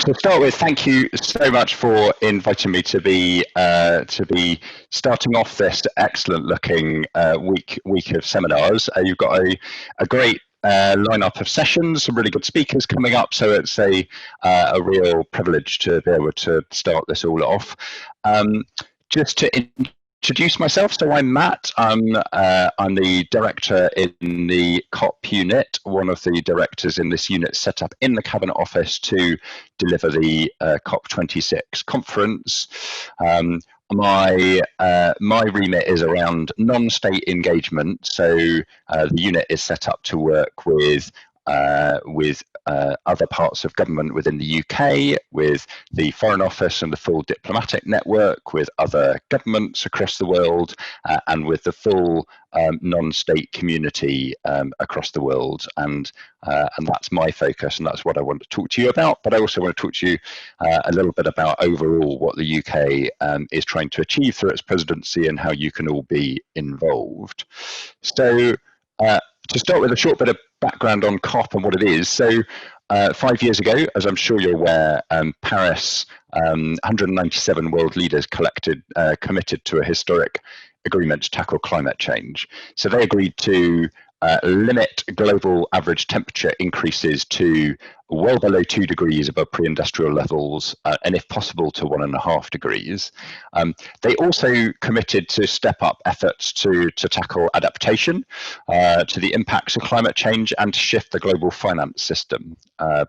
To start with, thank you so much for inviting me to be starting off this excellent-looking week of seminars. You've got a great lineup of sessions, some really good speakers coming up, so it's a real privilege to be able to start this all off. Just to introduce myself, so I'm Matt. I'm the director in the COP unit, one of the directors in this unit set up in the Cabinet Office to deliver the COP26 conference. My remit is around non-state engagement, so the unit is set up to work with other parts of government within the UK, with the Foreign Office and the full diplomatic network, with other governments across the world, and with the full non-state community across the world. And that's my focus, and that's what I want to talk to you about. But I also want to talk to you a little bit about overall what the UK is trying to achieve through its presidency and how you can all be involved. So to start with a short bit of background on COP and what it is. So 5 years ago, as I'm sure you're aware, Paris, 197 world leaders committed to a historic agreement to tackle climate change. So they agreed to limit global average temperature increases to well below 2 degrees above pre-industrial levels, and if possible to 1.5 degrees. They also committed to step up efforts to tackle adaptation to the impacts of climate change and to shift the global finance system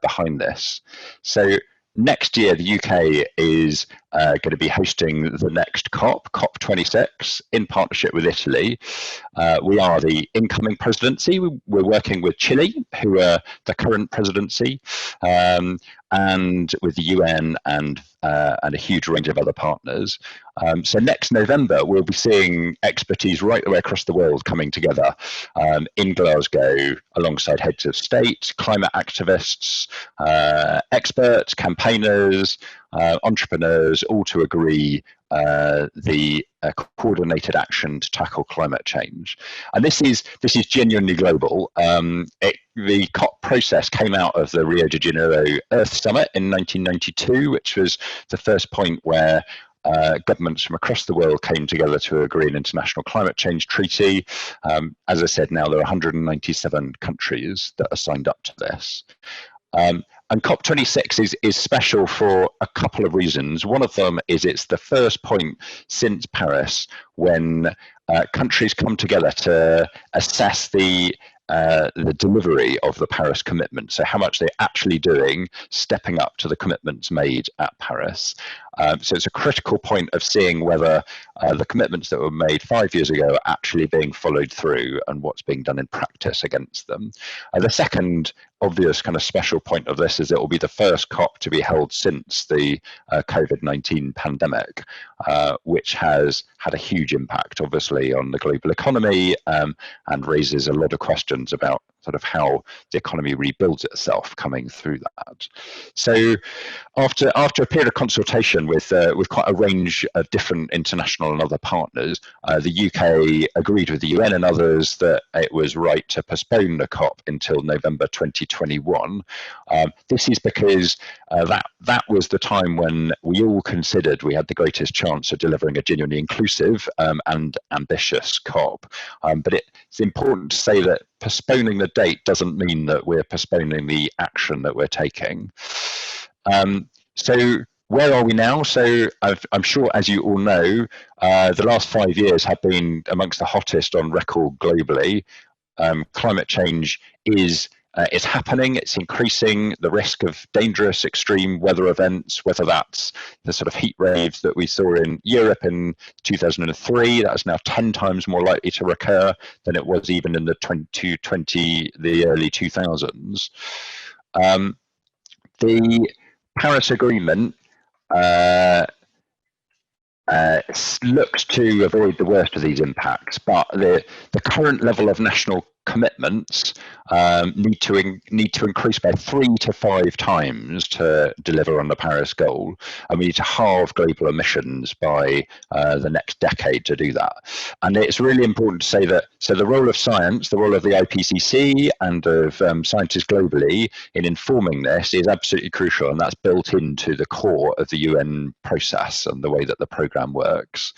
behind this. So next year, the UK is going to be hosting the next COP, COP26, in partnership with Italy. We are the incoming presidency. We're working with Chile, who are the current presidency, and with the UN and a huge range of other partners. So next November, we'll be seeing expertise right the way across the world coming together in Glasgow alongside heads of state, climate activists, experts, campaigners, entrepreneurs, all to agree the coordinated action to tackle climate change. And this is genuinely global. The COP process came out of the Rio de Janeiro Earth Summit in 1992, which was the first point where governments from across the world came together to agree an international climate change treaty. As I said, now there are 197 countries that are signed up to this. And COP26 is special for a couple of reasons. One of them is it's the first point since Paris when countries come together to assess the delivery of the Paris commitment, so how much they're actually doing, stepping up to the commitments made at Paris. So it's a critical point of seeing whether the commitments that were made 5 years ago are actually being followed through and what's being done in practice against them. The second obvious kind of special point of this is it will be the first COP to be held since the COVID-19 pandemic, which has had a huge impact, obviously, on the global economy and raises a lot of questions about sort of how the economy rebuilds itself coming through that. So after a period of consultation with quite a range of different international and other partners, the UK agreed with the UN and others that it was right to postpone the COP until November 2021. This is because that was the time when we all considered we had the greatest chance of delivering a genuinely inclusive and ambitious COP. But it's important to say that postponing the date doesn't mean that we're postponing the action that we're taking. So where are we now? So I'm sure, as you all know, the last 5 years have been amongst the hottest on record globally. Climate change is happening, it's increasing. The risk of dangerous extreme weather events, whether that's the sort of heat waves that we saw in Europe in 2003, that is now 10 times more likely to recur than it was even in the early 2000s. The Paris Agreement looks to avoid the worst of these impacts, but the current level of national commitments need to increase by 3 to 5 times to deliver on the Paris goal, and we need to halve global emissions by the next decade to do that. And it's really important to say that the role of science, the role of the IPCC and of scientists globally in informing this is absolutely crucial, and that's built into the core of the UN process and the way that the programme works.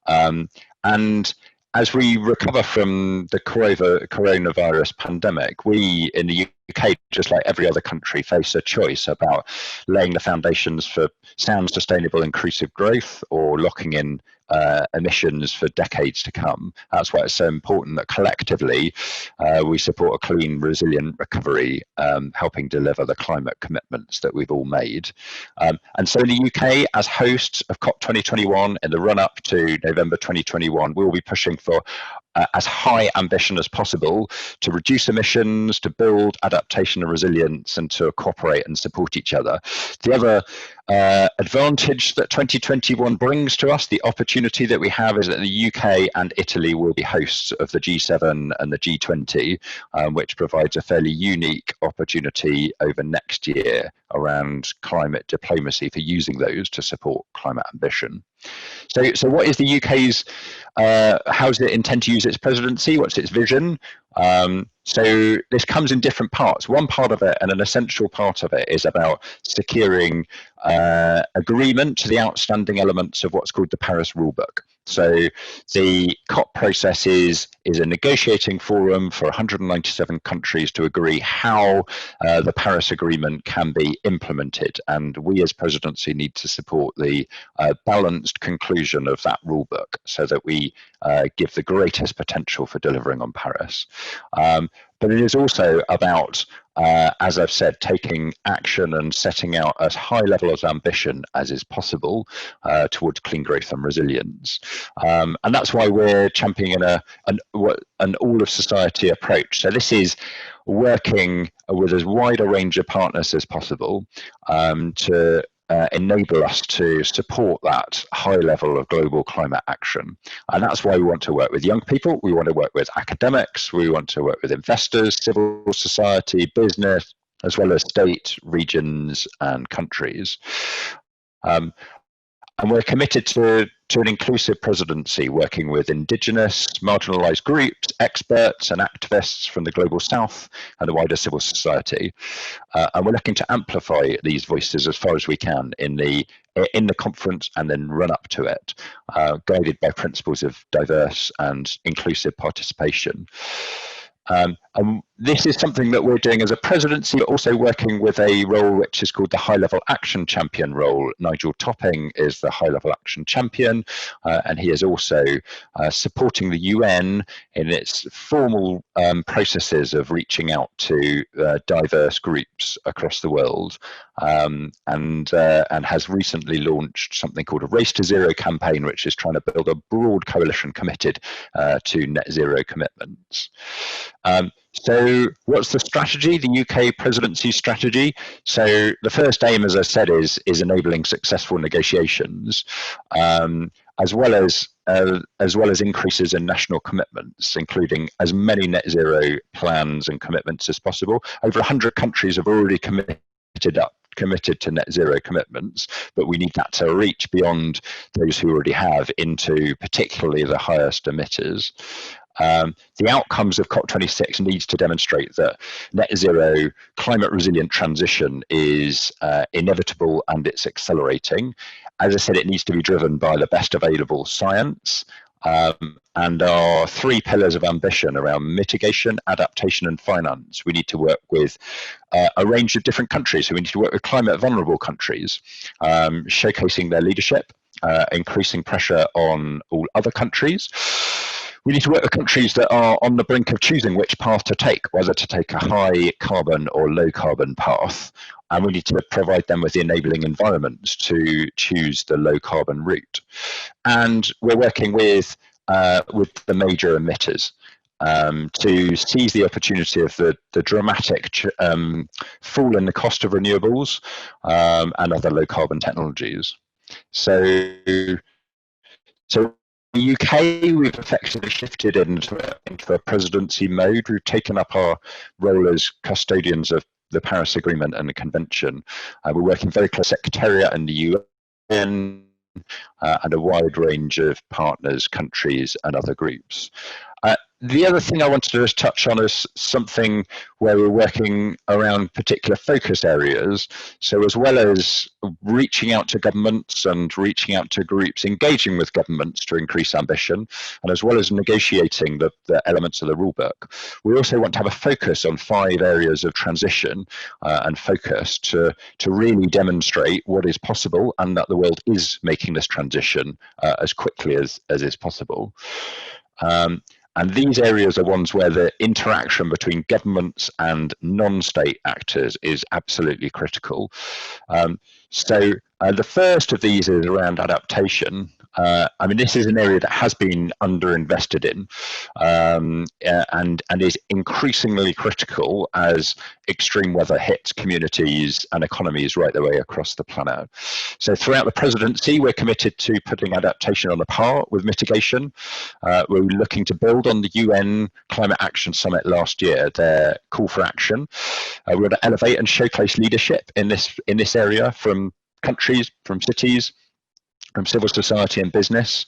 And as we recover from the coronavirus pandemic, we in the UK, just like every other country, face a choice about laying the foundations for sound, sustainable, inclusive growth or locking in emissions for decades to come. That's why it's so important that collectively we support a clean, resilient recovery, helping deliver the climate commitments that we've all made. And so in the UK, as hosts of COP2021, in the run-up to November 2021, we'll be pushing for as high ambition as possible to reduce emissions, to build adaptation and resilience, and to cooperate and support each other. The other advantage that 2021 brings to us, the opportunity that we have, is that the UK and Italy will be hosts of the G7 and the G20, which provides a fairly unique opportunity over next year around climate diplomacy for using those to support climate ambition. So what is the UK's, how does it intend to use its presidency? What's its vision? So this comes in different parts. One part of it, and an essential part of it, is about securing agreement to the outstanding elements of what's called the Paris Rulebook. So the COP process is a negotiating forum for 197 countries to agree how the Paris Agreement can be implemented. And we as presidency need to support the balanced conclusion of that rulebook so that we give the greatest potential for delivering on Paris. But it is also about, as I've said, taking action and setting out as high level of ambition as is possible towards clean growth and resilience. And that's why we're championing an all of society approach. So this is working with as wide a range of partners as possible to enable us to support that high level of global climate action. And that's why we want to work with young people, we want to work with academics, we want to work with investors, civil society, business, as well as state, regions and countries. And we're committed to an inclusive presidency, working with indigenous, marginalised groups, experts and activists from the global south and the wider civil society. And we're looking to amplify these voices as far as we can in the conference and then run up to it, guided by principles of diverse and inclusive participation. And this is something that we're doing as a presidency, but also working with a role which is called the High-Level Action Champion role. Nigel Topping is the High-Level Action Champion, and he is also supporting the UN in its formal processes of reaching out to diverse groups across the world, and has recently launched something called a Race to Zero campaign, which is trying to build a broad coalition committed to net zero commitments. So what's the strategy, the UK presidency strategy? So the first aim, as I said, is enabling successful negotiations, as well as increases in national commitments, including as many net zero plans and commitments as possible. Over 100 countries have already committed to net zero commitments, but we need that to reach beyond those who already have into particularly the highest emitters. The outcomes of COP26 needs to demonstrate that net zero climate resilient transition is inevitable and it's accelerating. As I said, it needs to be driven by the best available science, and our 3 pillars of ambition around mitigation, adaptation and finance. We need to work with a range of different countries. So we need to work with climate vulnerable countries, showcasing their leadership, increasing pressure on all other countries. We need to work with countries that are on the brink of choosing which path to take, whether to take a high carbon or low carbon path. And we need to provide them with the enabling environments to choose the low carbon route. And we're working with the major emitters to seize the opportunity of the dramatic fall in the cost of renewables and other low carbon technologies. So the UK, we've effectively shifted into a presidency mode. We've taken up our role as custodians of the Paris Agreement and the Convention. We're working very close with Secretariat and the UN and a wide range of partners, countries, and other groups. The other thing I wanted to just touch on is something where we're working around particular focus areas. So as well as reaching out to governments and reaching out to groups, engaging with governments to increase ambition, and as well as negotiating the elements of the rulebook, we also want to have a focus on 5 areas of transition and focus to really demonstrate what is possible and that the world is making this transition as quickly as is possible. And these areas are ones where the interaction between governments and non-state actors is absolutely critical. So the first of these is around adaptation. I mean, this is an area that has been underinvested in and is increasingly critical as extreme weather hits communities and economies right the way across the planet. So throughout the presidency, we're committed to putting adaptation on a par with mitigation. We're looking to build on the UN Climate Action Summit last year, their call for action. We're going to elevate and showcase leadership in this area from countries, from cities, from civil society and business.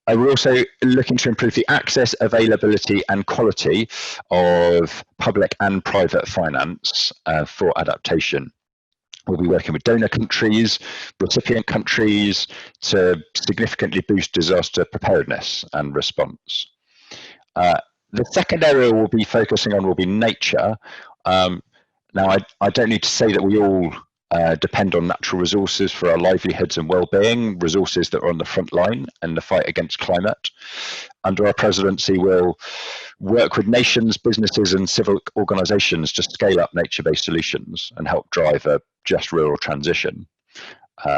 We're also looking to improve the access, availability and quality of public and private finance for adaptation. We'll be working with donor countries, recipient countries to significantly boost disaster preparedness and response. The second area we'll be focusing on will be nature. Now, I don't need to say that we all depend on natural resources for our livelihoods and well-being, resources that are on the front line in the fight against climate. Under our presidency, we'll work with nations, businesses and civil organisations to scale up nature-based solutions and help drive a just rural transition.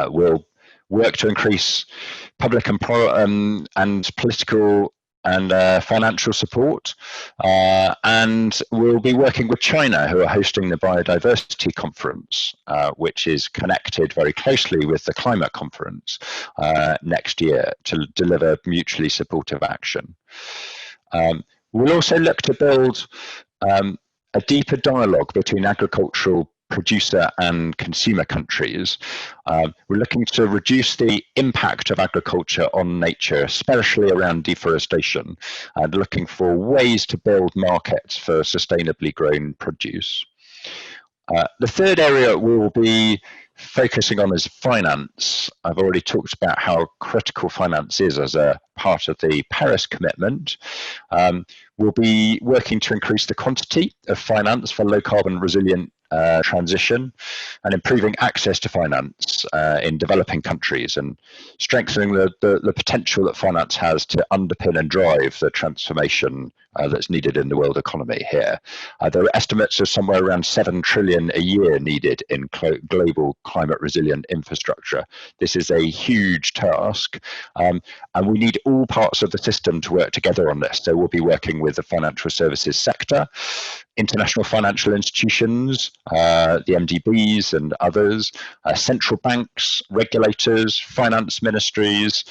We'll work to increase public and political and financial support, and we'll be working with China, who are hosting the Biodiversity Conference, which is connected very closely with the Climate Conference next year to deliver mutually supportive action. We'll also look to build a deeper dialogue between agricultural producer and consumer countries. We're looking to reduce the impact of agriculture on nature, especially around deforestation, and looking for ways to build markets for sustainably grown produce. The third area we'll be focusing on is finance. I've already talked about how critical finance is as a part of the Paris commitment. We'll be working to increase the quantity of finance for low carbon resilient transition and improving access to finance in developing countries and strengthening the potential that finance has to underpin and drive the transformation that's needed in the world economy here. There are estimates of somewhere around 7 trillion a year needed in global climate resilient infrastructure. This is a huge task, and we need all parts of the system to work together on this. So we'll be working with the financial services sector, international financial institutions, the MDBs and others, central banks, regulators, finance ministries,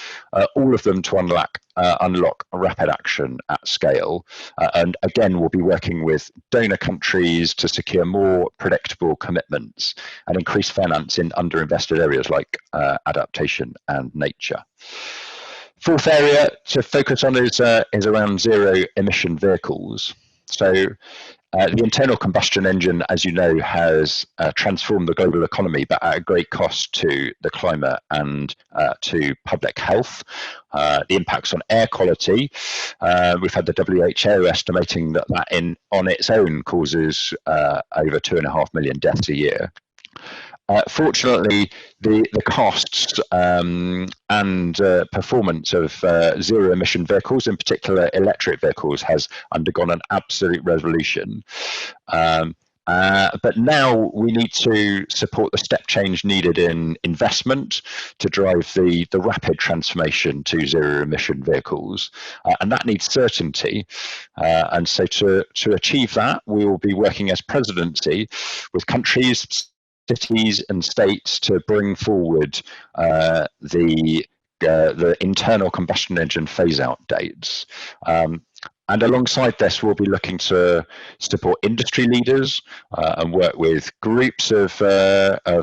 all of them to unlock rapid action at scale. And again, we'll be working with donor countries to secure more predictable commitments and increase finance in underinvested areas like adaptation and nature. Fourth area to focus on is around zero emission vehicles. So the internal combustion engine, as you know, has transformed the global economy, but at a great cost to the climate and to public health. The impacts on air quality, we've had the WHO estimating that on its own causes over 2.5 million deaths a year. Fortunately, the costs and performance of zero emission vehicles, in particular electric vehicles, has undergone an absolute revolution. But now we need to support the step change needed in investment to drive the rapid transformation to zero emission vehicles, and that needs certainty. And so to achieve that, we will be working as presidency with countries, cities and states to bring forward the the internal combustion engine phase-out dates. And alongside this, we'll be looking to support industry leaders and work with groups of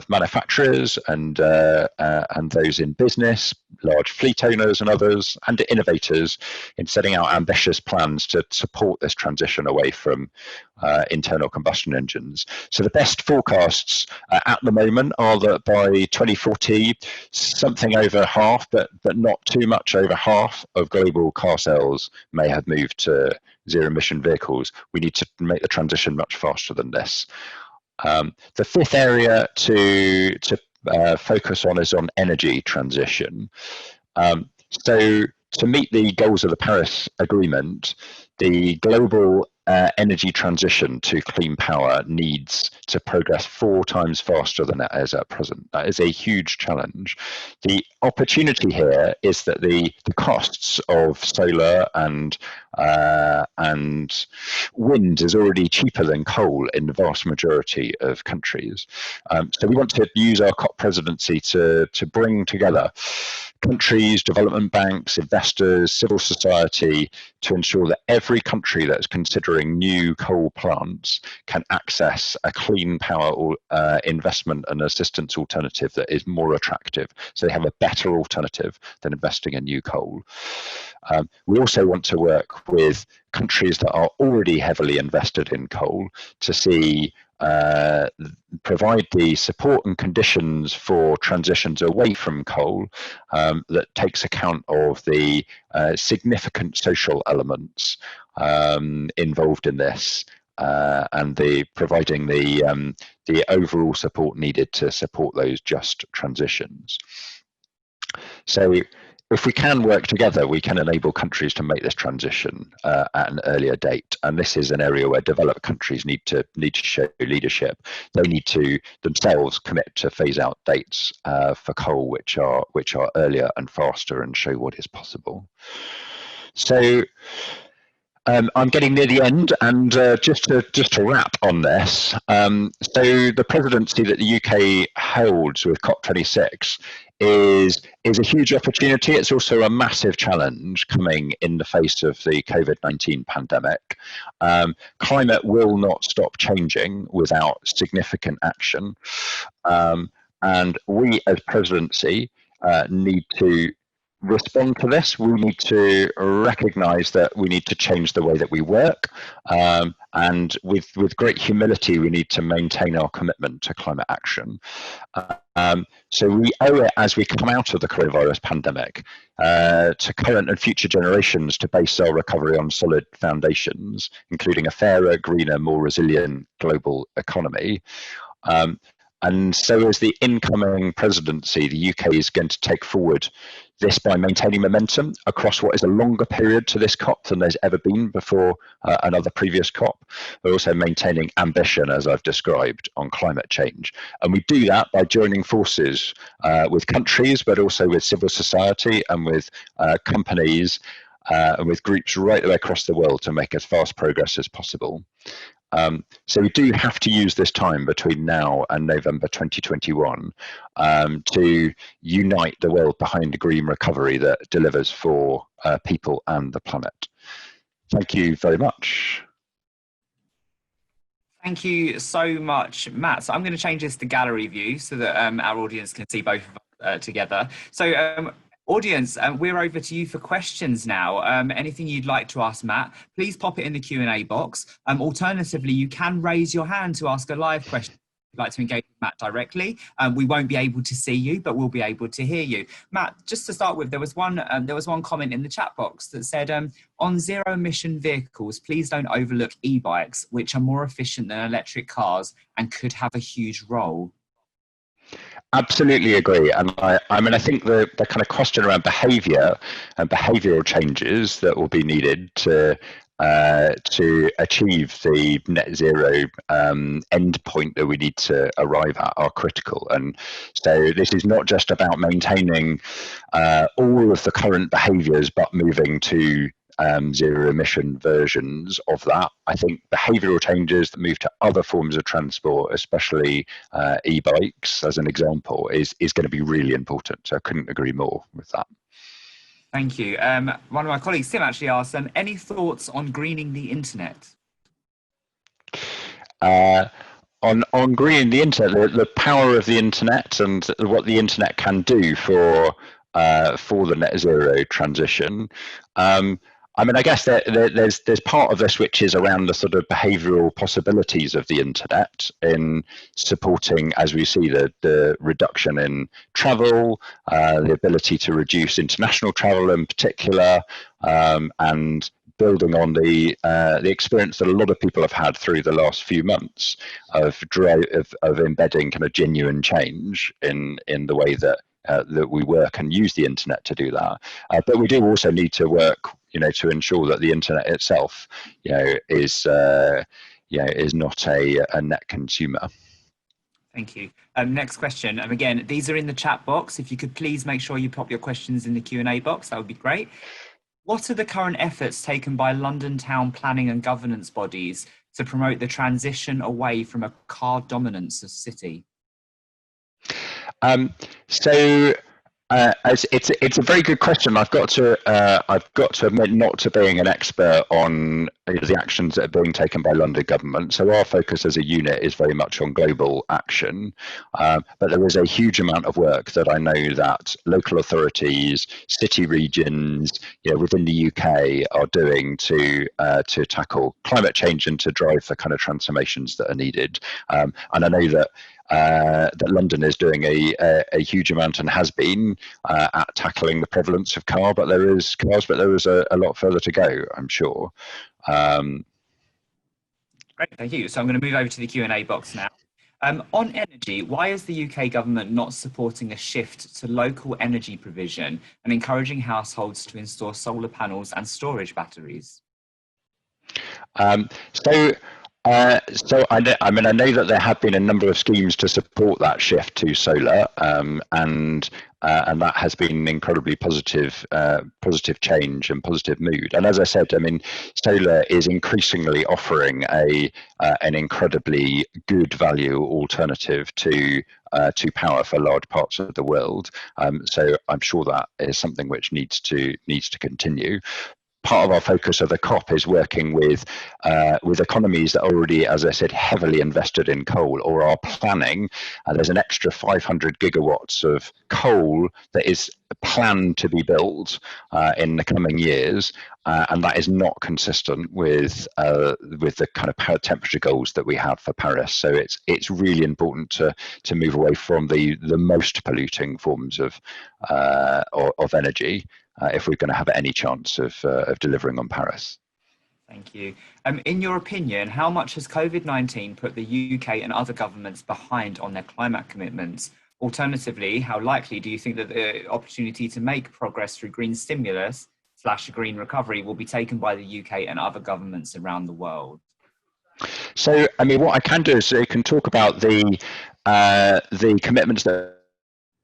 manufacturers and those in business, large fleet owners and others, and innovators in setting out ambitious plans to support this transition away from internal combustion engines. So the best forecasts at the moment are that by 2040, something over half, but not too much over half of global car sales may have moved to zero emission vehicles. We need to make the transition much faster than this. The fifth area to focus on is on energy transition. So to meet the goals of the Paris Agreement, the global energy transition to clean power needs to progress 4 times faster than it is at present. That is a huge challenge. The opportunity here is that the costs of solar and wind is already cheaper than coal in the vast majority of countries. So we want to use our COP presidency to bring together countries, development banks, investors, civil society, to ensure that every country that's considering new coal plants can access a clean power or investment and assistance alternative that is more attractive. So they have a better alternative than investing in new coal. We also want to work with countries that are already heavily invested in coal to see provide the support and conditions for transitions away from coal that takes account of the significant social elements involved in this and providing the overall support needed to support those just transitions. So if we can work together, we can enable countries to make this transition at an earlier date. And this is an area where developed countries need to show leadership. They need to themselves commit to phase out dates for coal, which are earlier and faster, and show what is possible. So I'm getting near the end, and just to wrap on this, so the presidency that the UK holds with COP26 is a huge opportunity. It's also a massive challenge coming in the face of the COVID-19 pandemic. Climate will not stop changing without significant action, and we as presidency need to respond to this. We need to recognize that we need to change the way that we work, and with great humility we need to maintain our commitment to climate action. So we owe it, as we come out of the coronavirus pandemic, to current and future generations to base our recovery on solid foundations, including a fairer, greener, more resilient global economy. And so as the incoming presidency, the UK is going to take forward this by maintaining momentum across what is a longer period to this COP than there's ever been before another previous COP, but also maintaining ambition, as I've described, on climate change. And we do that by joining forces with countries, but also with civil society and with companies and with groups right the way across the world to make as fast progress as possible. So we do have to use this time between now and November 2021 to unite the world behind a green recovery that delivers for people and the planet. Thank you very much. Thank you so much, Matt. So I'm going to change this to gallery view so that our audience can see both of us together. So audience, we're over to you for questions now. Anything you'd like to ask Matt, please pop it in the Q&A box. Alternatively, you can raise your hand to ask a live question. If you'd like to engage with Matt directly, we won't be able to see you, but we'll be able to hear you. Matt, just to start with, there was one comment in the chat box that said, on zero emission vehicles, please don't overlook e-bikes, which are more efficient than electric cars and could have a huge role. Absolutely agree, and I mean I think the kind of question around behaviour and behavioural changes that will be needed to achieve the net zero end point that we need to arrive at are critical. And so this is not just about maintaining all of the current behaviours, but moving to zero emission versions of that. I think behavioural changes that move to other forms of transport, especially e-bikes as an example, is going to be really important. So I couldn't agree more with that. Thank you. One of my colleagues, Tim, actually asked, any thoughts on greening the internet? On greening the internet, the power of the internet and what the internet can do for the net zero transition. I mean, I guess there's part of this which is around the sort of behavioural possibilities of the internet in supporting, as we see, the reduction in travel, the ability to reduce international travel in particular, and building on the experience that a lot of people have had through the last few months of embedding kind of genuine change in the way that that we work and use the internet to do that. But we do also need to work, to ensure that the internet itself, is not a net consumer. Thank you. Next question. Again, these are in the chat box. If you could please make sure you pop your questions in the Q&A box, that would be great. What are the current efforts taken by London town planning and governance bodies to promote the transition away from a car dominance of city? It's a very good question. I've got to admit not to being an expert on the actions that are being taken by London government. So our focus as a unit is very much on global action, but there is a huge amount of work that I know that local authorities, city regions, within the UK are doing to tackle climate change and to drive the kind of transformations that are needed. And I know that London is doing a huge amount and has been at tackling the prevalence of cars, but there is a lot further to go, I'm sure. Great, thank you. So I'm going to move over to the Q&A box now. On energy, why is the UK government not supporting a shift to local energy provision and encouraging households to install solar panels and storage batteries? So I know that there have been a number of schemes to support that shift to solar, and that has been an incredibly positive change and positive mood. And as I said, I mean, solar is increasingly offering an incredibly good value alternative to power for large parts of the world. So I'm sure that is something which needs to continue. Part of our focus of the COP is working with economies that are already, as I said, heavily invested in coal or are planning. There's an extra 500 gigawatts of coal that is planned to be built in the coming years, and that is not consistent with the kind of power temperature goals that we have for Paris. So it's really important to move away from the most polluting forms of energy if we're going to have any chance of delivering on Paris. Thank you. In your opinion, how much has COVID-19 put the UK and other governments behind on their climate commitments? Alternatively, how likely do you think that the opportunity to make progress through green stimulus / green recovery will be taken by the UK and other governments around the world? So, I mean, what I can do is I can talk about the commitments that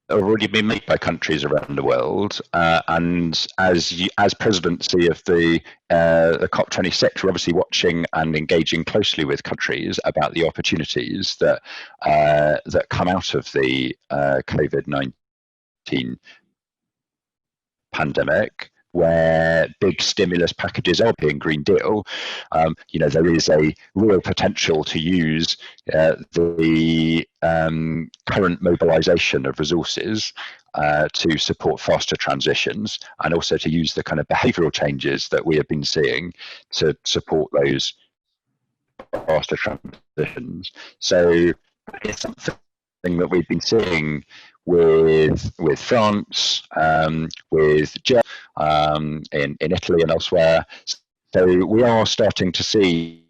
have already been made by countries around the world, and as presidency of the COP26, we're obviously watching and engaging closely with countries about the opportunities that come out of the COVID-19 pandemic, where big stimulus packages are being Green Deal. There is a real potential to use the current mobilization of resources to support faster transitions, and also to use the kind of behavioral changes that we have been seeing to support those faster transitions. So it's something that we've been seeing with France, with Germany, in Italy and elsewhere. So we are starting to see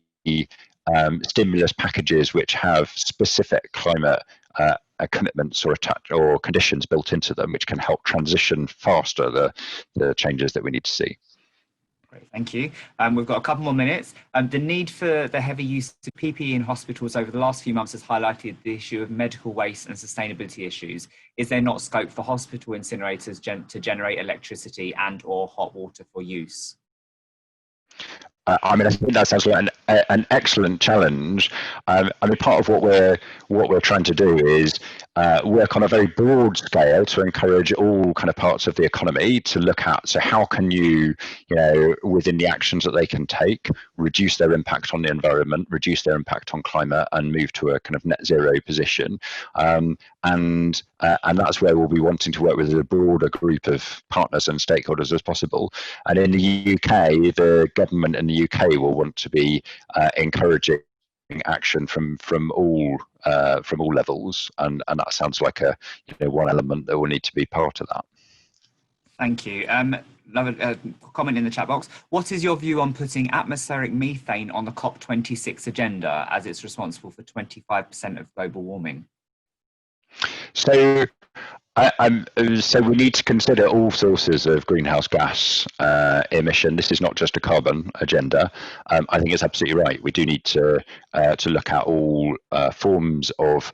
stimulus packages which have specific climate commitments or conditions built into them, which can help transition faster the changes that we need to see. Great, thank you. We've got a couple more minutes. The need for the heavy use of PPE in hospitals over the last few months has highlighted the issue of medical waste and sustainability issues. Is there not scope for hospital incinerators to generate electricity and/or hot water for use? I think that sounds like an excellent challenge. Part of what we're trying to do is work on a very broad scale to encourage all kind of parts of the economy to look at, so how can you within the actions that they can take, reduce their impact on the environment, reduce their impact on climate, and move to a kind of net zero position. And that's where we'll be wanting to work with a broader group of partners and stakeholders as possible. And in the UK, the government in the UK will want to be encouraging action from all levels, and that sounds like a one element that will need to be part of that. Thank you. Another comment in the chat box. What is your view on putting atmospheric methane on the COP26 agenda, as it's responsible for 25% of global warming? So so we need to consider all sources of greenhouse gas emission. This is not just a carbon agenda. I think it's absolutely right. We do need to look at all forms of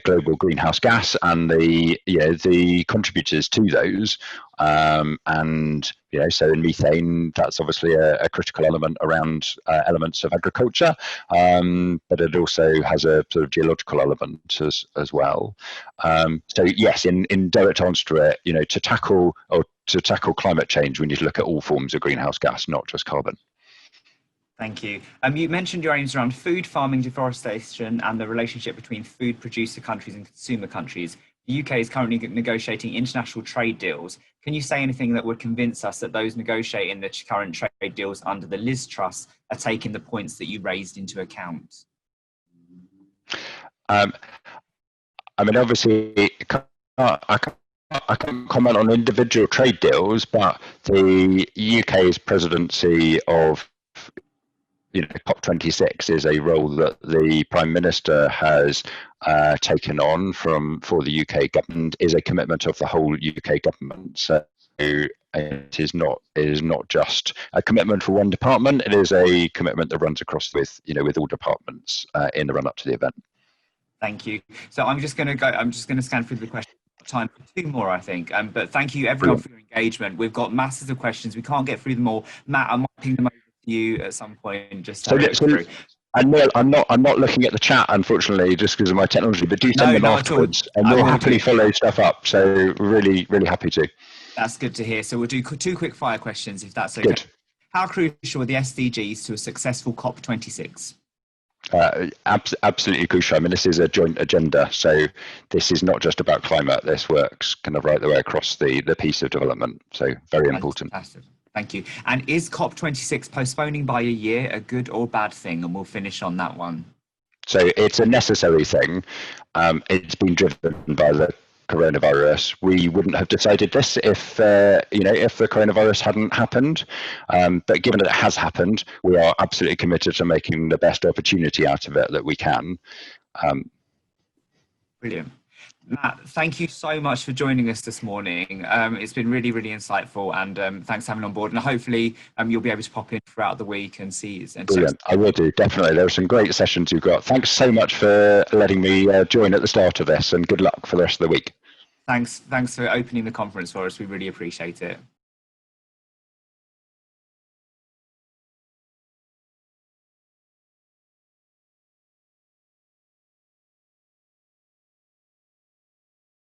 global greenhouse gas and the contributors to those. And so in methane, that's obviously a critical element around elements of agriculture, but it also has a sort of geological element as well. So yes, in direct answer to it, to tackle climate change, we need to look at all forms of greenhouse gas, not just carbon. Thank you. You mentioned your aims around food, farming, deforestation, and the relationship between food producer countries and consumer countries. The UK is currently negotiating international trade deals. Can you say anything that would convince us that those negotiating the current trade deals under the Liz Truss are taking the points that you raised into account? I mean, obviously, I can't comment on individual trade deals, but the UK's presidency of COP26 is a role that the Prime Minister has taken on for the UK government, is a commitment of the whole UK government. So it is not just a commitment for one department. It is a commitment that runs across with all departments in the run up to the event. Thank you. So I'm just going to scan through the questions. Time for two more, I think. But thank you everyone for your engagement. We've got masses of questions. We can't get through them all. Matt, I might ping them over to you at some point. Just and Neil, I'm not looking at the chat, unfortunately, just because of my technology. But do send them afterwards, and we'll happily follow stuff up. So really happy to. That's good to hear. So we'll do two quick fire questions, if that's okay. Good. How crucial are the SDGs to a successful COP26? Absolutely crucial. I mean, this is a joint agenda, so this is not just about climate. This works kind of right the way across the piece of development. So very important. Fantastic. Thank you. And is COP26 postponing by a year a good or bad thing? And we'll finish on that one. So it's a necessary thing. It's been driven by the coronavirus. We wouldn't have decided this if the coronavirus hadn't happened. But given that it has happened, we are absolutely committed to making the best opportunity out of it that we can. Brilliant. Matt, thank you so much for joining us this morning. It's been really insightful, and thanks for having on board. And hopefully you'll be able to pop in throughout the week and see. Brilliant. I will do, definitely. There are some great sessions you've got. Thanks so much for letting me join at the start of this, and good luck for the rest of the week. Thanks for opening the conference for us. We really appreciate it.